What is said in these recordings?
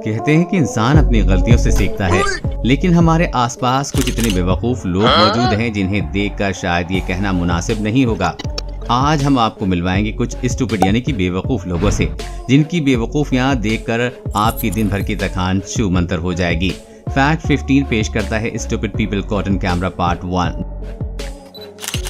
कहते हैं कि इंसान अपनी गलतियों से सीखता है, लेकिन हमारे आसपास कुछ इतने बेवकूफ लोग मौजूद हैं जिन्हें देखकर शायद ये कहना मुनासिब नहीं होगा। आज हम आपको मिलवाएंगे कुछ स्टूपिड यानी कि बेवकूफ लोगों से, जिनकी बेवकूफियां देखकर आपकी दिन भर की थकान छूमंतर हो जाएगी। फैक्ट 15 पेश करता है stupid people caught in camera part 1।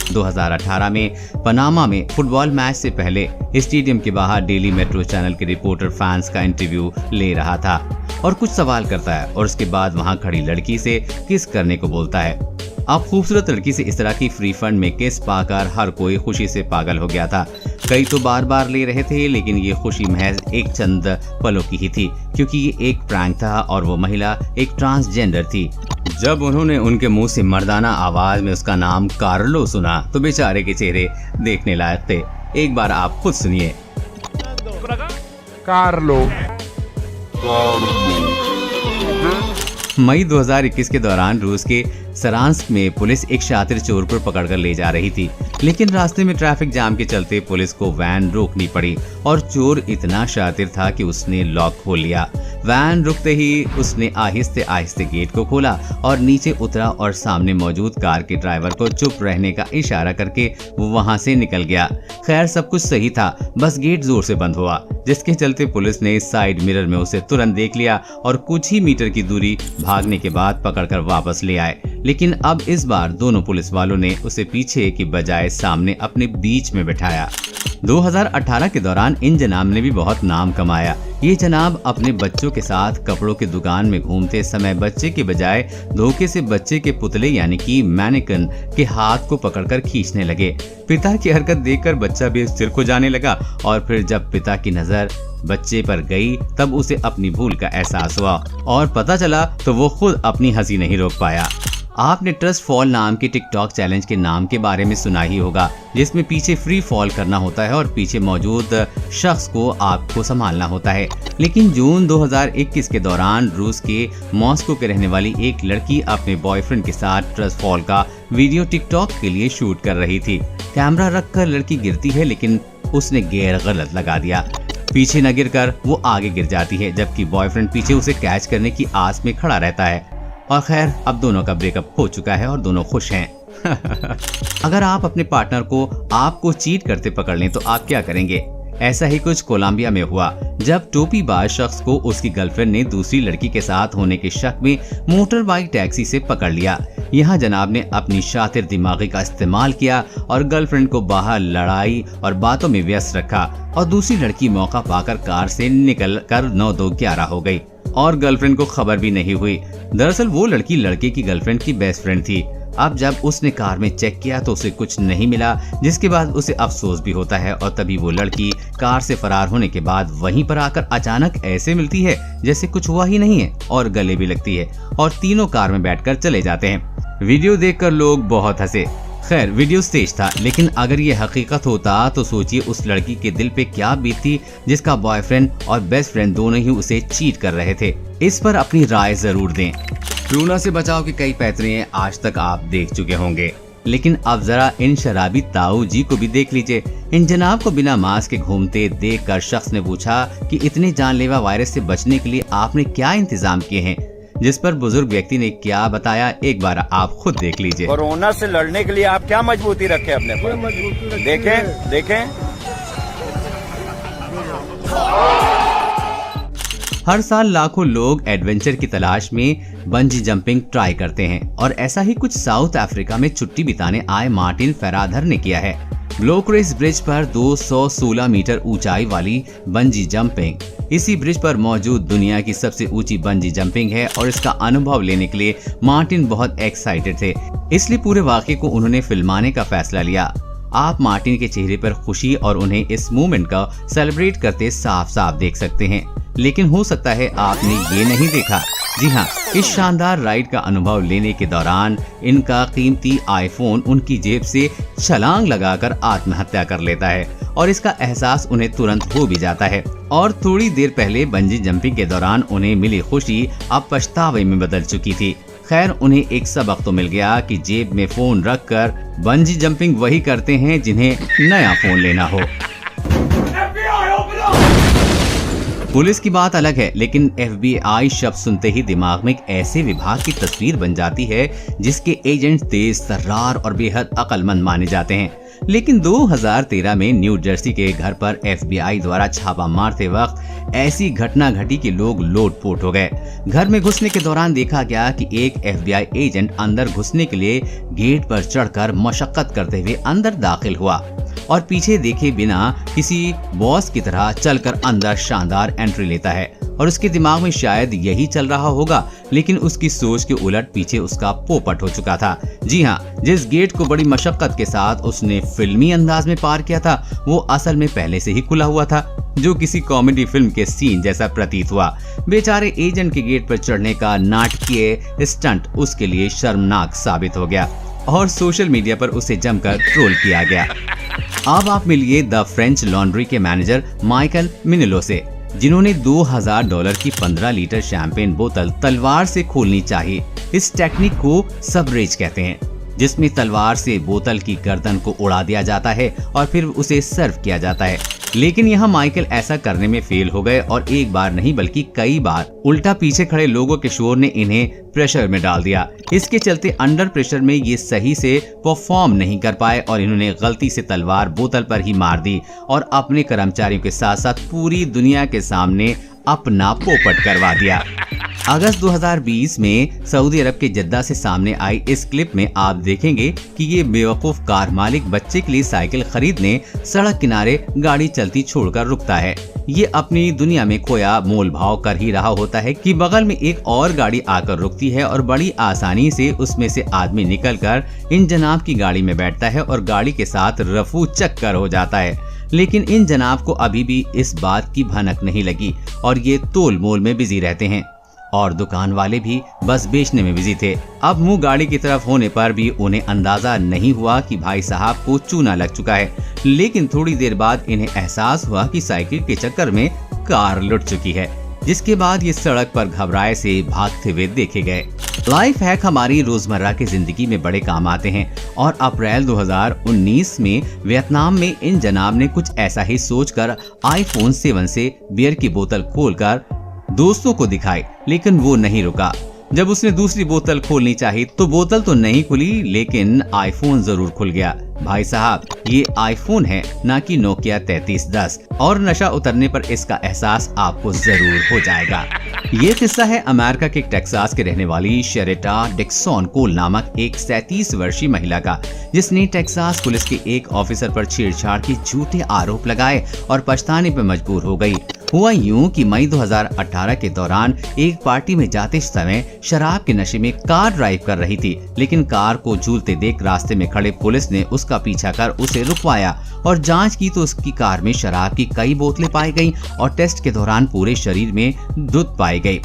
2018 में पनामा में फुटबॉल मैच से पहले स्टेडियम के बाहर डेली मेट्रो चैनल के रिपोर्टर फैंस का इंटरव्यू ले रहा था और कुछ सवाल करता है और उसके बाद वहां खड़ी लड़की से किस करने को बोलता है। अब खूबसूरत लड़की से इस तरह की फ्री फंड में किस पाकर हर कोई खुशी से पागल हो गया था। कई तो बार बार ले रहे थे, लेकिन ये खुशी महज एक चंद पलों की ही थी, क्योंकि ये एक प्रैंक था और वो महिला एक ट्रांसजेंडर थी। जब उन्होंने उनके मुंह से मर्दाना आवाज में उसका नाम कार्लो सुना तो बेचारे के चेहरे देखने लायक थे। एक बार आप खुद सुनिए। कार्लो। मई 2021 के दौरान रूस के सरांस्क में पुलिस एक शातिर चोर को पकड़कर ले जा रही थी, लेकिन रास्ते में ट्रैफिक जाम के चलते पुलिस को वैन रोकनी पड़ी और चोर इतना शातिर था कि उसने लॉक खोल लिया। वैन रुकते ही उसने आहिस्ते आहिस्ते गेट को खोला और नीचे उतरा और सामने मौजूद कार के ड्राइवर को चुप रहने का इशारा करके वो वहां से निकल गया। खैर सब कुछ सही था, बस गेट जोर से बंद हुआ, जिसके चलते पुलिस ने साइड मिरर में उसे तुरंत देख लिया और कुछ ही मीटर की दूरी भागने के बाद पकड़कर वापस ले आए। लेकिन अब इस बार दोनों पुलिस वालों ने उसे पीछे की बजाय सामने अपने बीच में बिठाया। 2018 के दौरान इन जनाब ने भी बहुत नाम कमाया। ये जनाब अपने बच्चों के साथ कपड़ों की दुकान में घूमते समय बच्चे के बजाय धोखे से बच्चे के पुतले यानी कि मैनिकन के हाथ को पकड़कर खींचने लगे। पिता की हरकत देखकर बच्चा भी स्थिर हो जाने लगा और फिर जब पिता की नजर बच्चे पर गई तब उसे अपनी भूल का एहसास हुआ और पता चला तो वो खुद अपनी हंसी नहीं रोक पाया। आपने ट्रस्ट फॉल नाम के टिकटॉक चैलेंज के नाम के बारे में सुना ही होगा, जिसमें पीछे फ्री फॉल करना होता है और पीछे मौजूद शख्स को आपको संभालना होता है। लेकिन जून 2021 के दौरान रूस के मॉस्को के रहने वाली एक लड़की अपने बॉयफ्रेंड के साथ ट्रस्ट फॉल का वीडियो टिकटॉक के लिए शूट कर रही थी। कैमरा रखकर लड़की गिरती है, लेकिन उसने गियर गलत लगा दिया। पीछे न गिरकर वो आगे गिर जाती है, जबकि बॉयफ्रेंड पीछे उसे कैच करने की आस में खड़ा रहता है। और खैर अब दोनों का ब्रेकअप हो चुका है और दोनों खुश हैं। अगर आप अपने पार्टनर को आपको चीट करते पकड़ लें तो आप क्या करेंगे? ऐसा ही कुछ कोलंबिया में हुआ, जब टोपीबाज शख्स को उसकी गर्लफ्रेंड ने दूसरी लड़की के साथ होने के शक में मोटर बाइक टैक्सी से पकड़ लिया। यहाँ जनाब ने अपनी शातिर दिमागी का इस्तेमाल किया और गर्लफ्रेंड को बाहर लड़ाई और बातों में व्यस्त रखा और दूसरी लड़की मौका पाकर कार से निकल कर 9-2-11 हो गई और गर्लफ्रेंड को खबर भी नहीं हुई। दरअसल वो लड़की लड़के की गर्लफ्रेंड की बेस्ट फ्रेंड थी। अब जब उसने कार में चेक किया तो उसे कुछ नहीं मिला, जिसके बाद उसे अफसोस भी होता है और तभी वो लड़की कार से फरार होने के बाद वहीं पर आकर अचानक ऐसे मिलती है जैसे कुछ हुआ ही नहीं है और गले भी लगती है और तीनों कार में बैठकर चले जाते हैं। वीडियो देखकर लोग बहुत हंसे। खैर वीडियो स्टेज था, लेकिन अगर ये हकीकत होता तो सोचिए उस लड़की के दिल पे क्या बीतती जिसका बॉयफ्रेंड और बेस्ट फ्रेंड दोनों ही उसे चीट कर रहे थे। इस पर अपनी राय जरूर दें। लूना से बचाव के कई पैतरे आज तक आप देख चुके होंगे, लेकिन अब जरा इन शराबी ताऊ जी को भी देख लीजिए। इन जनाब को बिना मास्क के घूमते देखकर शख्स ने पूछा कि इतने जानलेवा वायरस से बचने के लिए आपने क्या इंतजाम किए हैं, जिस पर बुजुर्ग व्यक्ति ने क्या बताया एक बार आप खुद देख लीजिए। कोरोना से लड़ने के लिए आप क्या मजबूती रखे अपने पर? देखें देखें। हर साल लाखों लोग एडवेंचर की तलाश में बंजी जंपिंग ट्राई करते हैं और ऐसा ही कुछ साउथ अफ्रीका में छुट्टी बिताने आए मार्टिन फेराधर ने किया है। ब्लोक्रेस ब्रिज पर 216 मीटर ऊंचाई वाली बंजी जंपिंग इसी ब्रिज पर मौजूद दुनिया की सबसे ऊंची बंजी जंपिंग है और इसका अनुभव लेने के लिए मार्टिन बहुत एक्साइटेड थे, इसलिए पूरे वाक़े को उन्होंने फिल्माने का फैसला लिया। आप मार्टिन के चेहरे पर खुशी और उन्हें इस मूवमेंट का सेलिब्रेट करते साफ साफ देख सकते हैं, लेकिन हो सकता है आपने ये नहीं देखा। जी हाँ, इस शानदार राइड का अनुभव लेने के दौरान इनका कीमती आईफोन उनकी जेब से छलांग लगाकर आत्महत्या कर लेता है और इसका एहसास उन्हें तुरंत हो भी जाता है और थोड़ी देर पहले बंजी जंपिंग के दौरान उन्हें मिली खुशी अब पछतावे में बदल चुकी थी। खैर उन्हें एक सबक तो मिल गया कि जेब में फोन रखकर बंजी जंपिंग वही करते हैं जिन्हें नया फोन लेना हो। पुलिस की बात अलग है, लेकिन FBI शब्द सुनते ही दिमाग में एक ऐसे विभाग की तस्वीर बन जाती है जिसके एजेंट तेज तर्रार और बेहद अक्लमंद माने जाते हैं। लेकिन 2013 में न्यू जर्सी के घर पर FBI द्वारा छापा मारते वक्त ऐसी घटना घटी कि लोग लोटपोट हो गए। घर में घुसने के दौरान देखा गया कि एक FBI एजेंट अंदर घुसने के लिए गेट पर चढ़कर मशक्कत करते हुए अंदर दाखिल हुआ और पीछे देखे बिना किसी बॉस की तरह चलकर अंदर शानदार एंट्री लेता है और उसके दिमाग में शायद यही चल रहा होगा, लेकिन उसकी सोच के उलट पीछे उसका पोपट हो चुका था। जी हाँ, जिस गेट को बड़ी मशक्कत के साथ उसने फिल्मी अंदाज में पार किया था वो असल में पहले से ही खुला हुआ था, जो किसी कॉमेडी फिल्म के सीन जैसा प्रतीत हुआ। बेचारे एजेंट के गेट पर चढ़ने का नाटकीय स्टंट उसके लिए शर्मनाक साबित हो गया और सोशल मीडिया पर उसे जमकर ट्रोल किया गया। अब आप मिलिए द फ्रेंच लॉन्ड्री के मैनेजर माइकल मिनेलो से, जिन्होंने $2000 की 15 लीटर शैंपेन बोतल तलवार से खोलनी चाहिए। इस टेक्निक को सबरेज कहते हैं, जिसमें तलवार से बोतल की गर्दन को उड़ा दिया जाता है और फिर उसे सर्व किया जाता है। लेकिन यहाँ माइकल ऐसा करने में फेल हो गए और एक बार नहीं बल्कि कई बार। उल्टा पीछे खड़े लोगों के शोर ने इन्हें प्रेशर में डाल दिया। इसके चलते अंडर प्रेशर में ये सही से परफॉर्म नहीं कर पाए और इन्होंने गलती से तलवार बोतल पर ही मार दी और अपने कर्मचारियों के साथ साथ पूरी दुनिया के सामने अपना पोपट करवा दिया। अगस्त 2020 में सऊदी अरब के जद्दा से सामने आई इस क्लिप में आप देखेंगे कि ये बेवकूफ कार मालिक बच्चे के लिए साइकिल खरीदने सड़क किनारे गाड़ी चलती छोड़कर रुकता है। ये अपनी दुनिया में खोया मोल भाव कर ही रहा होता है कि बगल में एक और गाड़ी आकर रुकती है और बड़ी आसानी से उसमें से आदमी निकलकर इन जनाब की गाड़ी में बैठता है और गाड़ी के साथ रफू चक्कर हो जाता है। लेकिन इन जनाब को अभी भी इस बात की भनक नहीं लगी और ये तोल मोल में बिजी रहते हैं और दुकान वाले भी बस बेचने में बिजी थे। अब मुंह गाड़ी की तरफ होने पर भी उन्हें अंदाजा नहीं हुआ कि भाई साहब को चूना लग चुका है। लेकिन थोड़ी देर बाद इन्हें एहसास हुआ कि साइकिल के चक्कर में कार लुट चुकी है, जिसके बाद ये सड़क पर घबराए से भागते हुए देखे गए। लाइफ हैक हमारी रोजमर्रा की जिंदगी में बड़े काम आते हैं और अप्रैल 2019 में वियतनाम में इन जनाब ने कुछ ऐसा ही सोचकर iPhone 7 से बियर की बोतल खोलकर दोस्तों को दिखाई, लेकिन वो नहीं रुका। जब उसने दूसरी बोतल खोलनी चाहिए तो बोतल तो नहीं खुली, लेकिन आईफोन जरूर खुल गया। भाई साहब, ये आईफोन है, ना कि नोकिया 3310, और नशा उतरने पर इसका एहसास आपको जरूर हो जाएगा। ये किस्सा है अमेरिका के टेक्सास के रहने वाली शेरेटा डिक्सन कोल नामक एक 37 वर्षीय महिला का, जिसने टेक्सास पुलिस के एक ऑफिसर पर छेड़छाड़ के झूठे आरोप लगाए और पछताने पर मजबूर हो गई। हुआ यूं कि मई 2018 के दौरान एक पार्टी में जाते समय शराब के नशे में कार ड्राइव कर रही थी, लेकिन कार को झूलते देख रास्ते में खड़े पुलिस ने उसका पीछा कर उसे रुकवाया और जांच की तो उसकी कार में शराब की कई बोतलें पाई गईं और टेस्ट के दौरान पूरे शरीर में दूध पाई गई।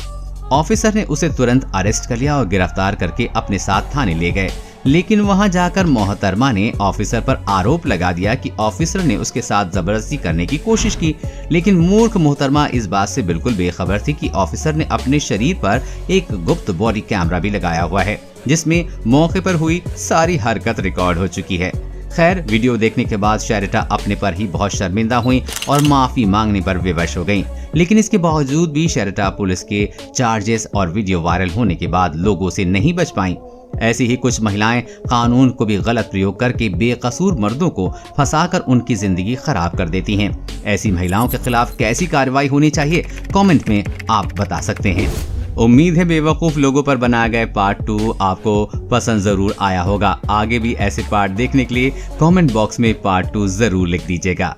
ऑफिसर ने उसे तुरंत अरेस्ट कर लिया और गिरफ्तार करके अपने साथ थाने ले गए। लेकिन वहां जाकर मोहतरमा ने ऑफिसर पर आरोप लगा दिया कि ऑफिसर ने उसके साथ जबरदस्ती करने की कोशिश की। लेकिन मूर्ख मोहतरमा इस बात से बिल्कुल बेखबर थी कि ऑफिसर ने अपने शरीर पर एक गुप्त बॉडी कैमरा भी लगाया हुआ है, जिसमें मौके पर हुई सारी हरकत रिकॉर्ड हो चुकी है। खैर, वीडियो देखने के बाद शेरेटा अपने पर ही बहुत शर्मिंदा हुई और माफी मांगने पर विवश हो गईं। लेकिन इसके बावजूद भी शेरेटा पुलिस के चार्जेस और वीडियो वायरल होने के बाद लोगों से नहीं बच पाईं। ऐसी ही कुछ महिलाएं कानून को भी गलत प्रयोग करके बेकसूर मर्दों को फंसाकर उनकी जिंदगी खराब कर देती हैं। ऐसी महिलाओं के खिलाफ कैसी कार्रवाई होनी चाहिए, कमेंट में आप बता सकते हैं। उम्मीद है बेवकूफ लोगों पर बनाया गया पार्ट 2 आपको पसंद जरूर आया होगा। आगे भी ऐसे पार्ट देखने के लिए कमेंट बॉक्स में पार्ट 2 जरूर लिख दीजिएगा।